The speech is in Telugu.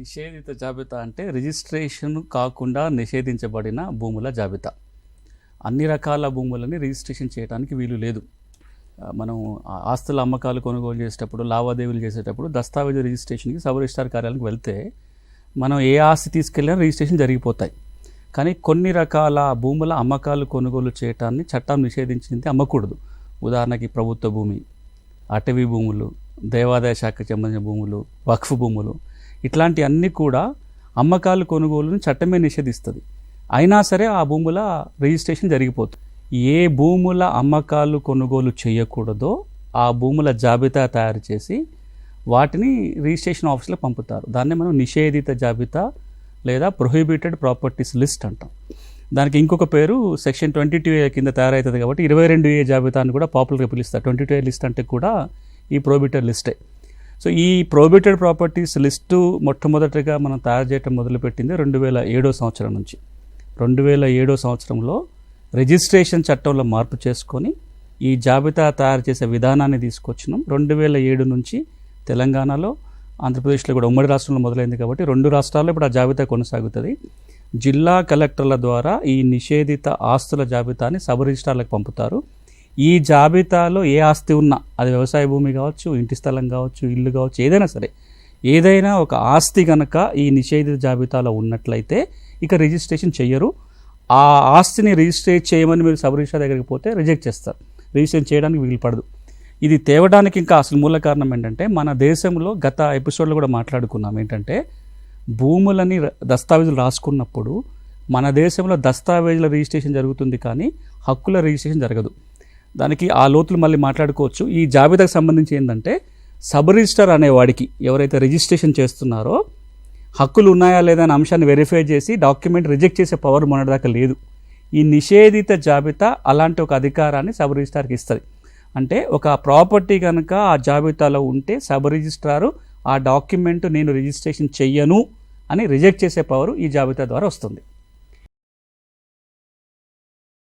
నిషేధిత జాబితా అంటే రిజిస్ట్రేషన్ కాకుండా నిషేధించబడిన భూముల జాబితా. అన్ని రకాల భూములని రిజిస్ట్రేషన్ చేయడానికి వీలు లేదు. మనం ఆస్తుల అమ్మకాలు కొనుగోలు చేసేటప్పుడు, లావాదేవీలు చేసేటప్పుడు దస్తావేజు రిజిస్ట్రేషన్కి సబ్ రిజిస్ట్రార్ కార్యాలయానికి వెళ్తే మనం ఏ ఆస్తి తీసుకెళ్ళినా రిజిస్ట్రేషన్ జరిగిపోతాయి. కానీ కొన్ని రకాల భూముల అమ్మకాలు కొనుగోలు చేయటాన్ని చట్టం నిషేధించింది, అమ్మకూడదు. ఉదాహరణకి ప్రభుత్వ భూమి, అటవీ భూములు, దేవాదాయ శాఖకు సంబంధించిన భూములు, వక్ఫ్ భూములు, ఇట్లాంటి అన్నీ కూడా అమ్మకాలు కొనుగోలుని చట్టమే నిషేధిస్తుంది. అయినా సరే ఆ భూముల రిజిస్ట్రేషన్ జరిగిపోతుంది. ఏ భూముల అమ్మకాలు కొనుగోలు చేయకూడదో ఆ భూముల జాబితా తయారు చేసి వాటిని రిజిస్ట్రేషన్ ఆఫీస్లో పంపుతారు. దాన్ని మనం నిషేధిత జాబితా లేదా ప్రొహిబిటెడ్ ప్రాపర్టీస్ లిస్ట్ అంటాం. దానికి ఇంకొక పేరు సెక్షన్ 22A కింద తయారవుతుంది కాబట్టి 22A జాబితాను కూడా పాపులర్గా పిలుస్తారు. 22A లిస్ట్ అంటే కూడా ఈ ప్రొహిబిటెడ్ లిస్టే. సో ఈ ప్రొహిబిటెడ్ ప్రాపర్టీస్ లిస్టు మొట్టమొదటిగా మనం తయారు చేయడం మొదలుపెట్టింది 2007 సంవత్సరం నుంచి. 2007 సంవత్సరంలో రిజిస్ట్రేషన్ చట్టంలో మార్పు చేసుకొని ఈ జాబితా తయారు చేసే విధానాన్ని తీసుకొచ్చినాం. 2007 నుంచి తెలంగాణలో, ఆంధ్రప్రదేశ్లో కూడా ఉమ్మడి రాష్ట్రంలో మొదలైంది కాబట్టి 2 రాష్ట్రాల్లో ఇప్పుడు ఆ జాబితా కొనసాగుతుంది. జిల్లా కలెక్టర్ల ద్వారా ఈ నిషేధిత ఆస్తుల జాబితాని సబ్ రిజిస్ట్రార్లకు పంపుతారు. ఈ జాబితాలో ఏ ఆస్తి ఉన్నా, అది వ్యవసాయ భూమి కావచ్చు, ఇంటి స్థలం కావచ్చు, ఇల్లు కావచ్చు, ఏదైనా సరే, ఏదైనా ఒక ఆస్తి కనుక ఈ నిషేధిత జాబితాలో ఉన్నట్లయితే ఇక రిజిస్ట్రేషన్ చెయ్యరు. ఆ ఆస్తిని రిజిస్ట్రేట్ చేయమని మీరు సబ్ రిజిస్ట్రార్ దగ్గరికి పోతే రిజెక్ట్ చేస్తారు. రిజిస్ట్రేషన్ చేయడానికి వీలు పడదు. ఇది తేవడానికి ఇంకా అసలు మూల కారణం ఏంటంటే, మన దేశంలో గత ఎపిసోడ్లో కూడా మాట్లాడుకున్నాం ఏంటంటే, భూములని దస్తావేజులు రాసుకున్నప్పుడు మన దేశంలో దస్తావేజుల రిజిస్ట్రేషన్ జరుగుతుంది కానీ హక్కుల రిజిస్ట్రేషన్ జరగదు. దానికి ఆ లోతులు మళ్ళీ మాట్లాడుకోవచ్చు. ఈ జాబితాకు సంబంధించి ఏంటంటే, సబ్ రిజిస్టర్ అనేవాడికి ఎవరైతే రిజిస్ట్రేషన్ చేస్తున్నారో హక్కులు ఉన్నాయా లేదా అనే అంశాన్ని వెరిఫై చేసి డాక్యుమెంట్ రిజెక్ట్ చేసే పవర్ మొన్నటిదాకా లేదు. ఈ నిషేధిత జాబితా అలాంటి ఒక అధికారాన్ని సబ్ రిజిస్ట్రార్కి ఇస్తుంది. అంటే ఒక ప్రాపర్టీ కనుక ఆ జాబితాలో ఉంటే సబ్ రిజిస్ట్రారు ఆ డాక్యుమెంట్ నేను రిజిస్ట్రేషన్ చెయ్యను అని రిజెక్ట్ చేసే పవర్ ఈ జాబితా ద్వారా వస్తుంది.